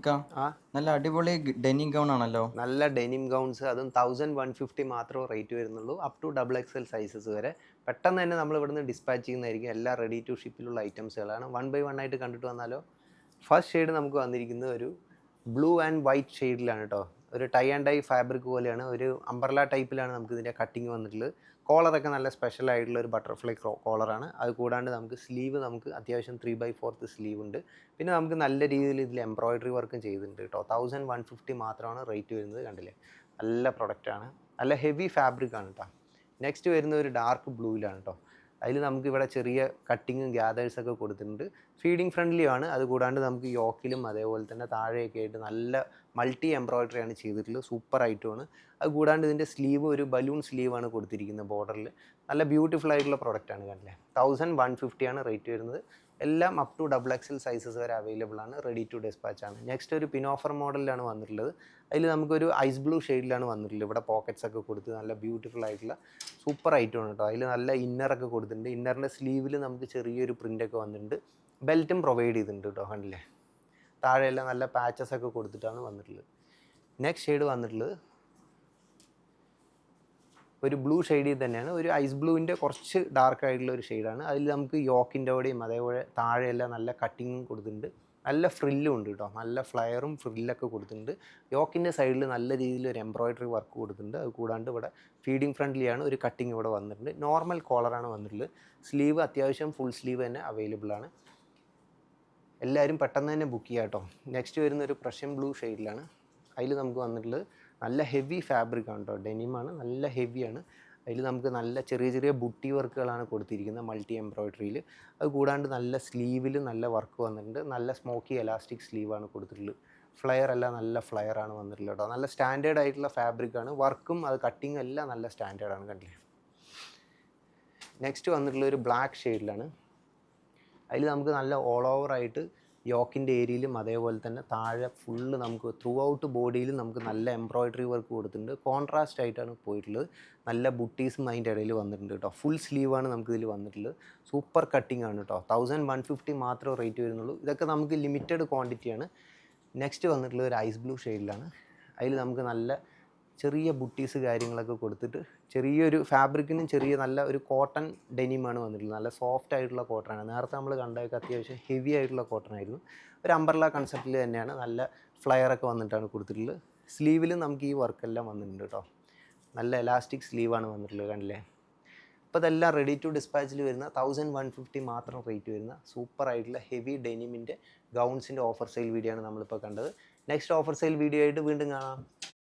ഇക്ക നല്ല അടിപൊളി ഡെനിം ഗൗൺ ആണല്ലോ. നല്ല ഡെനിം ഗൗൺസ്, അതും 1150 മാത്രമേ റേറ്റ് വരുന്നുള്ളൂ. അപ് ടു XXL സൈസസ് വരെ പെട്ടെന്ന് തന്നെ നമ്മൾ ഇവിടുന്ന് ഡിസ്പാച്ച് ചെയ്യുന്നതായിരിക്കും. എല്ലാം റെഡി ടു ഷിപ്പിലുള്ള ഐറ്റംസുകളാണ്. 1 by 1 ആയിട്ട് കണ്ടിട്ട് വന്നാലോ. ഫസ്റ്റ് ഷെയ്ഡ് നമുക്ക് വന്നിരിക്കുന്നത് ഒരു ബ്ലൂ ആൻഡ് വൈറ്റ് ഷെയ്ഡിലാണ് കേട്ടോ. ഒരു ടൈ ആൻഡ് ഡൈ ഫാബ്രിക് പോലെയാണ്, ഒരു അംബ്രല ടൈപ്പിലാണ് നമുക്ക് ഇതിൻ്റെ കട്ടിങ് വന്നിട്ടുള്ളത്. കോളറൊക്കെ നല്ല സ്പെഷ്യൽ ആയിട്ടുള്ള ഒരു ബട്ടർഫ്ലൈ കോളറാണ്. അത് കൂടാണ്ട് നമുക്ക് സ്ലീവ് നമുക്ക് അത്യാവശ്യം 3/4 സ്ലീവ് ഉണ്ട്. പിന്നെ നമുക്ക് നല്ല രീതിയിൽ ഇതിൽ എംബ്രോയിഡറി വർക്കും ചെയ്തിട്ടുണ്ട് കേട്ടോ. 1150 മാത്രമാണ് റേറ്റ് വരുന്നത്. കണ്ടില്ലേ, നല്ല പ്രൊഡക്റ്റാണ്, നല്ല ഹെവി ഫാബ്രിക് ആണ് കേട്ടോ. നെക്സ്റ്റ് വരുന്ന ഒരു ഡാർക്ക് ബ്ലൂയിലാണ് കേട്ടോ. അതിൽ നമുക്കിവിടെ ചെറിയ കട്ടിങ്ങും ഗ്യാദേഴ്സൊക്കെ കൊടുത്തിട്ടുണ്ട്. ഫീഡിങ് ഫ്രണ്ട്ലിയാണ്. അത് കൂടാണ്ട് നമുക്ക് യോക്കിലും അതേപോലെ തന്നെ താഴെയൊക്കെ ആയിട്ട് നല്ല മൾട്ടി എംബ്രോയിഡറി ആണ് ചെയ്തിട്ടുള്ളത്. സൂപ്പർ ഐറ്റമാണ്. അത് കൂടാണ്ട് ഇതിൻ്റെ സ്ലീവ് ഒരു ബലൂൺ സ്ലീവാണ് കൊടുത്തിരിക്കുന്നത് ബോർഡറിൽ. നല്ല ബ്യൂട്ടിഫുൾ ആയിട്ടുള്ള പ്രൊഡക്റ്റാണ്. കണ്ടില്ലേ, 1150 ആണ് റേറ്റ് വരുന്നത്. എല്ലാം അപ് ടു XXL സൈസസ് വരെ അവൈലബിൾ ആണ്. റെഡി ടു ഡിസ്പാച്ച് ആണ്. നെക്സ്റ്റ് ഒരു പിനോഫർ മോഡലിലാണ് വന്നിട്ടുള്ളത്. അതിൽ നമുക്കൊരു ഐസ് ബ്ലൂ ഷെയ്ഡിലാണ് വന്നിട്ടുള്ളത്. ഇവിടെ പോക്കറ്റ്സ് ഒക്കെ കൊടുത്ത് നല്ല ബ്യൂട്ടിഫുൾ ആയിട്ടുള്ള സൂപ്പർ ഐറ്റമാണ് കേട്ടോ. അതിൽ നല്ല ഇന്നറൊക്കെ കൊടുത്തിട്ടുണ്ട്. ഇന്നറിൻ്റെ സ്ലീവിൽ നമുക്ക് ചെറിയൊരു പ്രിൻ്റൊക്കെ വന്നിട്ടുണ്ട്. ബെൽറ്റും പ്രൊവൈഡ് ചെയ്തിട്ടുണ്ട് കേട്ടോ. കണ്ടില്ലേ, താഴെയെല്ലാം നല്ല പാച്ചസ് ഒക്കെ കൊടുത്തിട്ടാണ് വന്നിട്ടുള്ളത്. നെക്സ്റ്റ് ഷെയ്ഡ് വന്നിട്ടുള്ളത് ഒരു ബ്ലൂ ഷെയ്ഡിൽ തന്നെയാണ്. ഒരു ഐസ് ബ്ലൂവിൻ്റെ കുറച്ച് ഡാർക്ക് ആയിട്ടുള്ള ഒരു ഷെയ്ഡാണ്. അതിൽ നമുക്ക് യോക്കിൻ്റെ അവിടെയും അതേപോലെ താഴെയെല്ലാം നല്ല കട്ടിങ്ങും കൊടുത്തിട്ടുണ്ട്. നല്ല ഫ്രില്ലും ഉണ്ട് കേട്ടോ. നല്ല ഫ്ലയറും ഫ്രില്ലൊക്കെ കൊടുത്തിട്ടുണ്ട്. യോക്കിൻ്റെ സൈഡിൽ നല്ല രീതിയിൽ ഒരു എംബ്രോയിഡറി വർക്ക് കൊടുത്തിട്ടുണ്ട്. അത് കൂടാണ്ട് ഇവിടെ ഫീഡിങ് ഫ്രണ്ട്ലിയാണ്. ഒരു കട്ടിങ് ഇവിടെ വന്നിട്ടുണ്ട്. നോർമൽ കോളറാണ് വന്നിട്ടുള്ളത്. സ്ലീവ് അത്യാവശ്യം ഫുൾ സ്ലീവ് തന്നെ അവൈലബിൾ ആണ്. എല്ലാവരും പെട്ടെന്ന് തന്നെ ബുക്ക് ചെയ്യാം കേട്ടോ. നെക്സ്റ്റ് വരുന്ന ഒരു പ്രഷ്യൻ ബ്ലൂ ഷെയ്ഡിലാണ്. അതിൽ നമുക്ക് വന്നിട്ടുള്ളത് നല്ല ഹെവി ഫാബ്രിക് ആണ് കേട്ടോ. ഡെനിമാണ്, നല്ല ഹെവിയാണ്. അതിൽ നമുക്ക് നല്ല ചെറിയ ചെറിയ ബുട്ടി വർക്കുകളാണ് കൊടുത്തിരിക്കുന്നത് മൾട്ടി എംബ്രോയിഡറിയിൽ. അത് കൂടാണ്ട് നല്ല സ്ലീവിൽ നല്ല വർക്ക് വന്നിട്ടുണ്ട്. നല്ല സ്മോക്കി എലാസ്റ്റിക് സ്ലീവാണ് കൊടുത്തിട്ടുള്ളത്. ഫ്ലയർ എല്ലാം നല്ല ഫ്ലയറാണ് വന്നിട്ടുള്ളത് കേട്ടോ. നല്ല സ്റ്റാൻഡേർഡ് ആയിട്ടുള്ള ഫാബ്രിക്കാണ്. വർക്കും അത് കട്ടിങ്ങും എല്ലാം നല്ല സ്റ്റാൻഡേർഡാണ്. കണ്ടില്ലേ. നെക്സ്റ്റ് വന്നിട്ടുള്ള ഒരു ബ്ലാക്ക് ഷെയ്ഡിലാണ്. അതിൽ നമുക്ക് നല്ല ഓൾ ഓവറായിട്ട് യോക്കിൻ്റെ ഏരിയയിലും അതേപോലെ തന്നെ താഴെ ഫുള്ള് നമുക്ക് ത്രൂ ഔട്ട് ബോഡിയിലും നമുക്ക് നല്ല എംബ്രോയിഡറി വർക്ക് കൊടുത്തിട്ടുണ്ട്. കോൺട്രാസ്റ്റ് ആയിട്ടാണ് പോയിട്ടുള്ളത്. നല്ല ബുട്ടീസും അതിൻ്റെ ഇടയിൽ വന്നിട്ടുണ്ട് കേട്ടോ. ഫുൾ സ്ലീവാണ് നമുക്കിതിൽ വന്നിട്ടുള്ളത്. സൂപ്പർ കട്ടിംഗ് ആണ് കേട്ടോ. 1150 മാത്രമേ റേറ്റ് വരുന്നുള്ളൂ. ഇതൊക്കെ നമുക്ക് ലിമിറ്റഡ് ക്വാണ്ടിറ്റിയാണ്. നെക്സ്റ്റ് വന്നിട്ടുള്ളത് ഒരു ഐസ് ബ്ലൂ ഷെയ്ഡിലാണ്. അതിൽ നമുക്ക് നല്ല ചെറിയ ബുട്ടീസ് കാര്യങ്ങളൊക്കെ കൊടുത്തിട്ട് ചെറിയൊരു ഫാബ്രിക്കിനും ചെറിയ നല്ല ഒരു കോട്ടൺ ഡെനിമാണ് വന്നിട്ടുള്ളത്. നല്ല സോഫ്റ്റ് ആയിട്ടുള്ള കോട്ടനാണ്. നേരത്തെ നമ്മൾ കണ്ടതൊക്കെ അത്യാവശ്യം ഹെവി ആയിട്ടുള്ള കോട്ടൺ ആയിരുന്നു. ഒരു അംബ്രല കൺസെപ്റ്റിൽ തന്നെയാണ്. നല്ല ഫ്ലയറൊക്കെ വന്നിട്ടാണ് കൊടുത്തിട്ടുള്ളത്. സ്ലീവിലും നമുക്ക് ഈ വർക്കെല്ലാം വന്നിട്ടുണ്ട് കേട്ടോ. നല്ല എലാസ്റ്റിക് സ്ലീവാണ് വന്നിട്ടുള്ളത്. കണ്ടില്ലേ. അപ്പോൾ ഇതെല്ലാം റെഡി ടു ഡിസ്പാച്ചിൽ വരുന്ന 1150 മാത്രം റേറ്റ് വരുന്ന സൂപ്പർ ആയിട്ടുള്ള ഹെവി ഡെനിമിൻ്റെ ഗൗൺസിൻ്റെ ഓഫർ സെയിൽ വീഡിയോ ആണ് നമ്മളിപ്പോൾ കണ്ടത്. നെക്സ്റ്റ് ഓഫർ സെയിൽ വീഡിയോ ആയിട്ട് വീണ്ടും കാണാം.